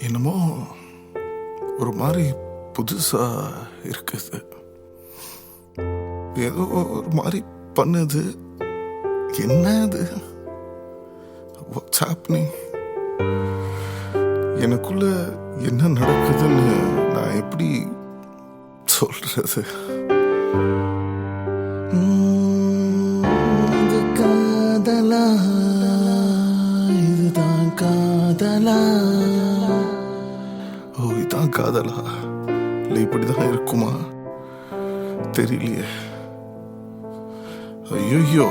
என்னமோ ஒரு மாதிரி புதுசா இருக்குது. ஏதோ ஒரு மாதிரி பண்ணுது. என்ன அது? What's happening? எனக்குள்ள என்ன நடக்குதுன்னு நான் எப்படி சொல்றது? இது காதலா? இதுதான் காதலா? ஓ, இதான் காதலா? இல்லை இப்படிதான் இருக்குமா? தெரியலையே. ஐயோ,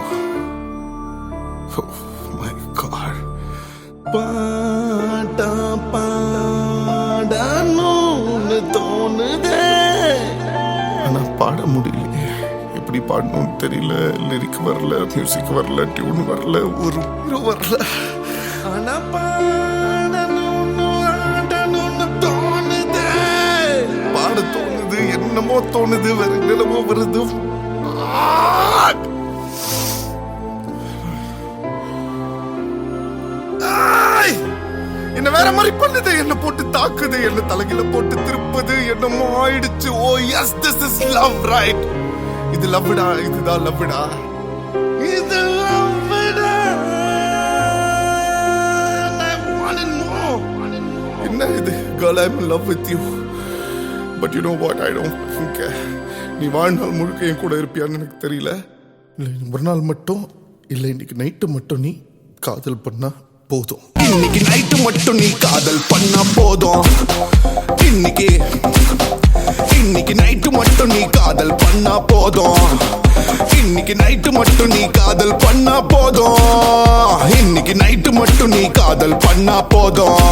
மை காட். பாட்டா பாடணும்னு தோணுதே, ஆனா பாட முடியலையே. எப்படி பாடணும்னு தெரியல. லிரிக் வரல, மியூசிக் வரல, டியூன் வரல, ஒரு வரல. ஆனா பாடணும்னு ஆடணும்னு தோணுதே. பாட தோணுது, என்னமோ தோணுது, வேற என்னமோ வருது. என்ன வேற மாதிரி பண்ணுது, என்ன போட்டு தாக்குது, என்ன தலைகில போட்டு திருப்புது, என்னமோ ஆயிடுச்சு. Oh yes, this is love, right? இது லவ்டா, இதுதான் லவ்டா, இது லவ்டா. என்ன இது? Girl, I'm in love with you. But you know what? I don't care. நீ வாழ்நாள் முழுக்க என் கூட இருப்பியான்னு எனக்கு தெரியல. இல்லை, ஒரு நாள் மட்டும் இல்லை, இன்னைக்கு நைட்டு மட்டும் நீ காதல் பண்ணா போதும். இன்னைக்கு நைட்டு மட்டும் நீ காதல் பண்ணா போதும். இன்னைக்கு நைட்டு மட்டும் நீ காதல் பண்ணா போதும். இன்னைக்கு நைட்டு மட்டும் நீ காதல் பண்ணா போதும். இன்னைக்கு நைட்டு மட்டும் நீ காதல் பண்ணா போதும்.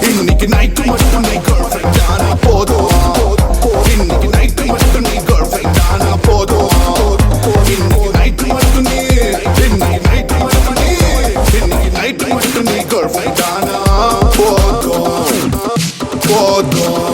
இன்னைக்கு நைட்டு மட்டும் நீ கேர்ள்ஃப்ரெண்ட் ஆனா போதும். இன்னைக்கு நைட்டு மட்டும் நீ கேர்ள்ஃப்ரெண்ட் ஆனா போதும். இன்னைக்கு நைட்டு மட்டும் நீ இன்னைக்கு நைட்டு மட்டும் நீ இன்னைக்கு நைட்டு மட்டும் நீ கேர்ள்ஃப்ரெண்ட் ஆனா போதும்.